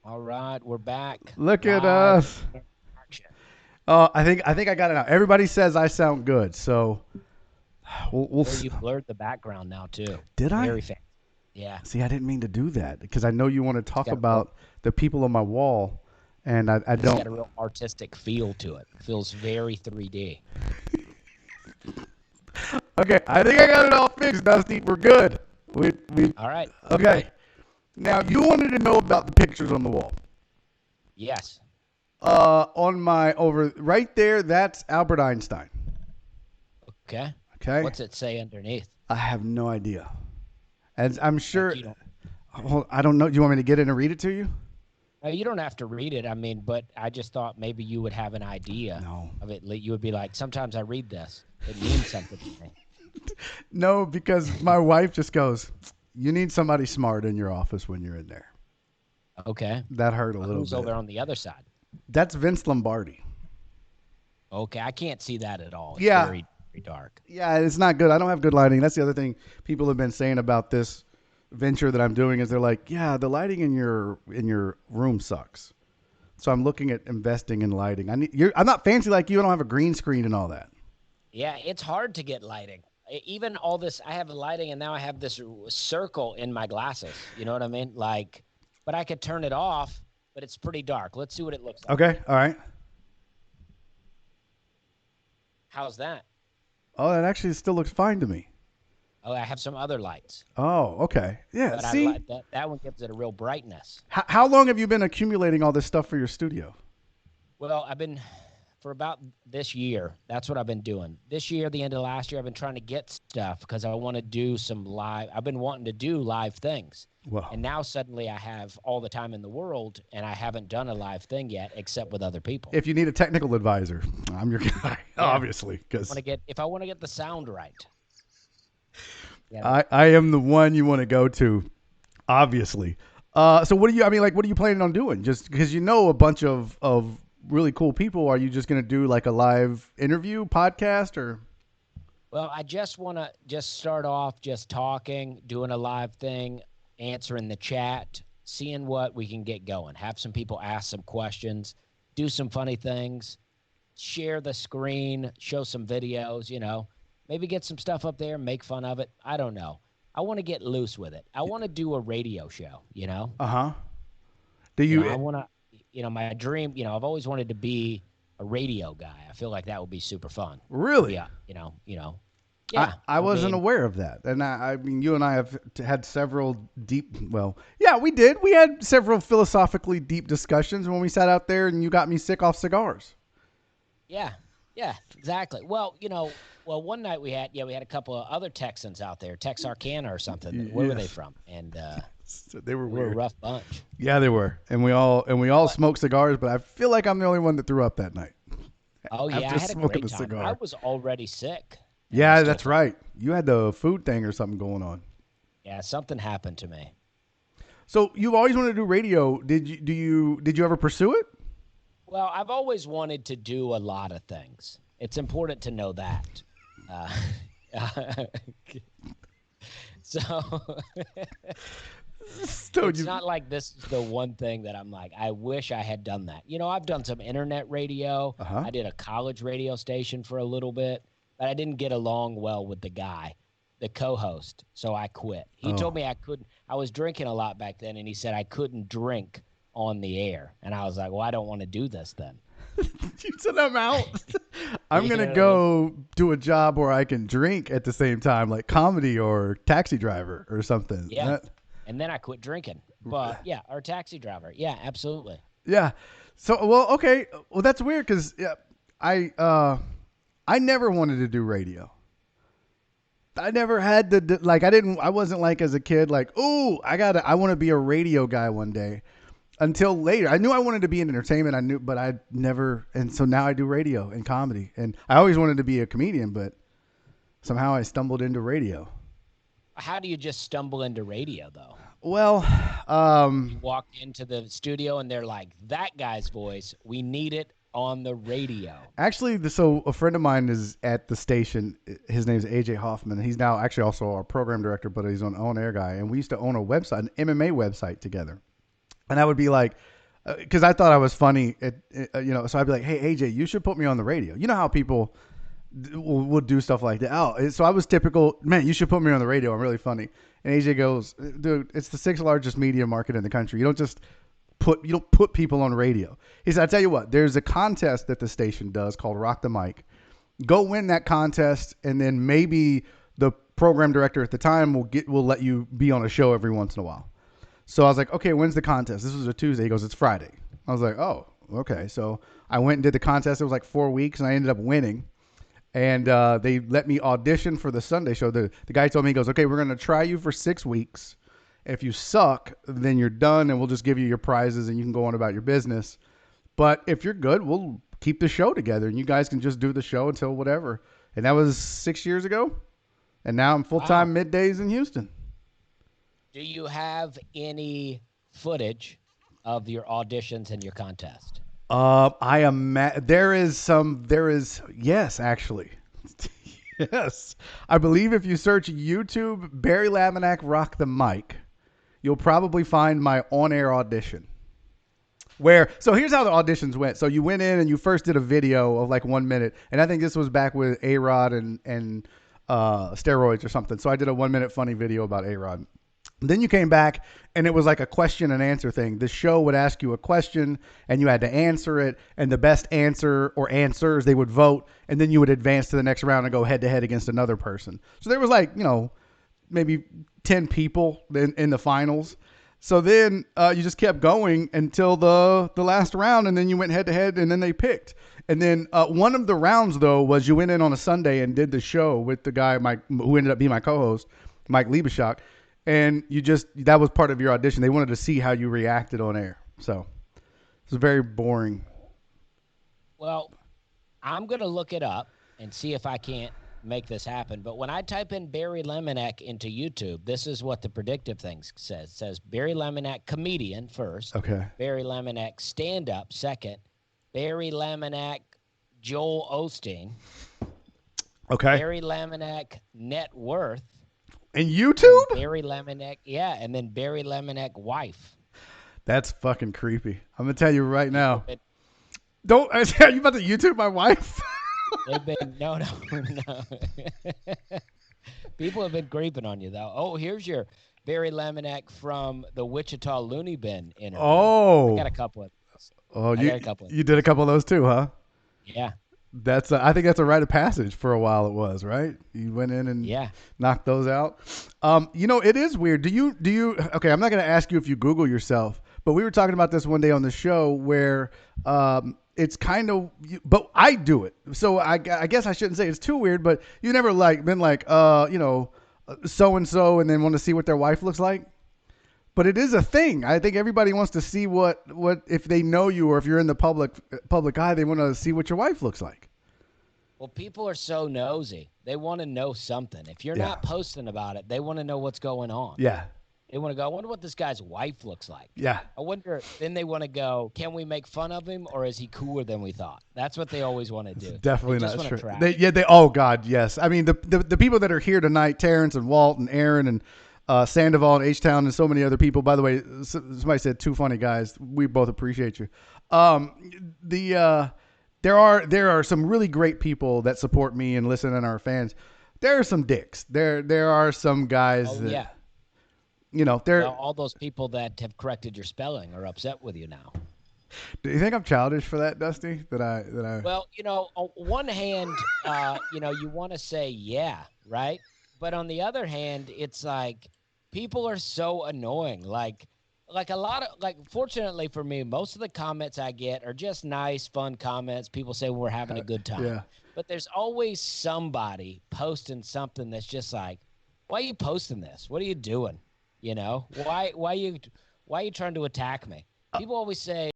All right, we're back Look at live us. in action. I think I got it out. Everybody says I sound good, so we'll. Oh, you blurred the background now too. Did I? Very fancy. Yeah, See, I didn't mean to do that because I know you want to it's talk got a real, about the people on my wall, and I it's don't. got a real artistic feel to it. Feels very 3D. Okay, I think I got it all fixed, Dusty. We're good. We All right. okay. Now you wanted to know about the pictures on the wall. Yes. On my over right there, that's Albert Einstein. Okay. Okay, What's it say underneath? I have no idea. As I'm Like sure. you don't. Well, I don't know. Do you want me to get it and read it to you? No, you don't have to read it. I mean, but I just thought maybe you would have an idea No. of it. You would be like, sometimes I read this. It means something to me. No, because my wife just goes, "You need somebody smart in your office when you're in there." Okay. That hurt a Well, little who's bit. over on the other side? That's Vince Lombardi. Okay, I can't see that at all. It's Yeah, very, very dark. yeah, it's not good. I don't have good lighting. That's the other thing people have been saying about this venture that I'm doing is they're like, "Yeah, the lighting in your room sucks." So I'm looking at investing in lighting. I'm not fancy like you. I don't have a green screen and all that. Yeah, it's hard to get lighting. Even all this, I have lighting, and now I have this circle in my glasses. You know what I mean? Like, but I could turn it off, but it's pretty dark. Let's see what it looks like. Okay, all right. How's that? Oh, that actually still looks fine to me. Oh, I have some other lights, Oh, okay. Yeah. but I See, like that. That one gives it a real brightness. how long have you been accumulating all this stuff for your studio? Well, I've been for about this year. That's what I've been doing. This year, the end of last year, I've been trying to get stuff because I want to do some live. I've been wanting to do live things. Well, And now suddenly I have all the time in the world and I haven't done a live thing yet except with other people. if you need a technical advisor, I'm your guy, Yeah. obviously, because If I want to get the sound right. Yeah. I am the one you want to go to, obviously. So what do you? I mean, like, what are you planning on doing? Just because you know a bunch of really cool people, are you just going to do like a live interview podcast or? Well, I just want to just start off just talking, doing a live thing, answering the chat, seeing what we can get going. Have some people ask some questions, do some funny things, share the screen, show some videos, maybe get some stuff up there, make fun of it. I don't know. I want to get loose with it. I want to do a radio show. Uh huh. Do I you? want to, my dream, I've always wanted to be a radio guy. I feel like that would be super fun to be Really? yeah. I I wasn't mean, aware of that, and I mean, you and I have had several deep. Well, yeah, we did. We had several philosophically deep discussions when we sat out there, and you got me sick off cigars. yeah, yeah, exactly. Well, one night we had a couple of other Texans out there, Texarkana or something. Where were they Yes, from? And so they were we were a weird. rough bunch. Yeah, they were, and we all But smoked cigars. But I feel like I'm the only one that threw up that night oh yeah, I after had a smoking great a time. I cigar. was already sick, and I Yeah, still that's felt right. You had the food thing or something going on. yeah, something happened to me. So you've always wanted to do radio. Did you ever pursue it? Well, I've always wanted to do a lot of things. It's important to know that. Uh, so So it's you, not like this is the one thing that I'm like, I wish I had done that. I've done some internet radio. uh huh. I did a college radio station for a little bit, but I didn't get along well with the guy, the co-host. So I quit. He told Oh, me I couldn't. I was drinking a lot back then, and he said I couldn't drink on the air. And I was like, well, I don't want to do this then. you said I'm out. I'm You gonna know what I mean? go do a job where I can drink at the same time, like comedy or taxi driver or something. Yeah. And then I quit drinking. But yeah, our taxi driver. Yeah, absolutely. Yeah. So well, okay. Well, that's weird because yeah, I never wanted to do radio. I never had the like. I wasn't like as a kid like, oh, I want to be a radio guy one day. Until later, I knew I wanted to be in entertainment. I knew, but I never. And so now I do radio and comedy. And I always wanted to be a comedian, but somehow I stumbled into radio. How do you just stumble into radio though? Well, You walk into the studio and they're like, that guy's voice, we need it on the radio. actually, so a friend of mine is at the station. His name's AJ Hoffman. He's now actually also our program director, but he's an on-air guy. And we used to own a website, an MMA website together. And I would be like, because I thought I was funny. So I'd be like, "Hey AJ, you should put me on the radio." You know how people will do stuff like that. Oh, so I was typical. Man, you should put me on the radio. I'm really funny. And AJ goes, "Dude, it's the sixth largest media market in the country. You don't put people on radio." He said, "I tell you what, there's a contest that the station does called Rock the Mic. Go win that contest, and then maybe the program director at the time will let you be on a show every once in a while." So I was like, "Okay, when's the contest?" This was a Tuesday. He goes, "It's Friday." I was like, "Oh, okay." So I went and did the contest. It was like 4 weeks, and I ended up winning. And they let me audition for the Sunday show. The guy told me, he goes, "Okay, we're going to try you for 6 weeks. If you suck, then you're done, and we'll just give you your prizes, and you can go on about your business. But if you're good, we'll keep the show together, and you guys can just do the show until whatever." And that was 6 years ago. And now I'm full-time middays in Houston. Do you have any footage of your auditions and your contest? Yes, actually. Yes. I believe if you search YouTube, Barry Laminack Rock the Mic, you'll probably find my on-air audition. So here's how the auditions went. So you went in and you first did a video of like 1 minute. And I think this was back with A-Rod and steroids or something. So I did a 1 minute funny video about A-Rod. Then you came back and it was like a question and answer thing. The show would ask you a question and you had to answer it. And the best answer or answers, they would vote. And then you would advance to the next round and go head to head against another person. So there was like, maybe 10 people in the finals. So then you just kept going until the last round, and then you went head to head, and then they picked. And then one of the rounds, though, was you went in on a Sunday and did the show with the guy who ended up being my co-host, Mike Liebeschock, and that was part of your audition. They wanted to see how you reacted on air. So it was very boring. Well, I'm going to look it up and see if I can't make this happen. But when I type in Barry Lemonak into YouTube, this is what the predictive thing says. It says Barry Lemonak comedian first. Okay. Barry Lemonak stand-up second. Barry Lemonak Joel Osteen. Okay. Barry Lemonak net worth. And YouTube? And Barry Lemonak, yeah, and then Barry Lemonak wife. That's fucking creepy. I'm gonna tell you right now. Are you about to YouTube my wife? They've been no. People have been creeping on you though. Oh, here's your Barry Lemonak from the Wichita Looney Bin interview. Oh, I got a couple of those. You did a couple of those too, huh? Yeah. I think that's a rite of passage for a while. It was right. You went in and knocked those out. It is weird. Do you? Okay, I'm not going to ask you if you Google yourself, but we were talking about this one day on the show where it's kind of, but I do it. So I guess I shouldn't say it's too weird, but you never been like, so and so, and then want to see what their wife looks like. But it is a thing. I think everybody wants to see what if they know you or if you're in the public eye, they want to see what your wife looks like. Well, people are so nosy. They want to know something. If you're not posting about it, they want to know what's going on. Yeah. They want to go, I wonder what this guy's wife looks like. Yeah. I wonder, then they want to go, can we make fun of him or is he cooler than we thought? That's what they always want to do. It's definitely not true. Oh, God, yes. I mean, the people that are here tonight, Terrence and Walt and Aaron and Sandoval and H-Town and so many other people. By the way, somebody said two funny guys. We both appreciate you. There are some really great people that support me and listen and are fans. There are some dicks. There are some guys all those people that have corrected your spelling are upset with you now. Do you think I'm childish for that, Dusty? That I Well, on one hand, you want to say yeah, right? But on the other hand, it's like people are so annoying. Like a lot of fortunately for me, most of the comments I get are just nice, fun comments. People say we're having a good time. Yeah. But there's always somebody posting something that's just like, why are you posting this? What are you doing? Why are you trying to attack me? People always say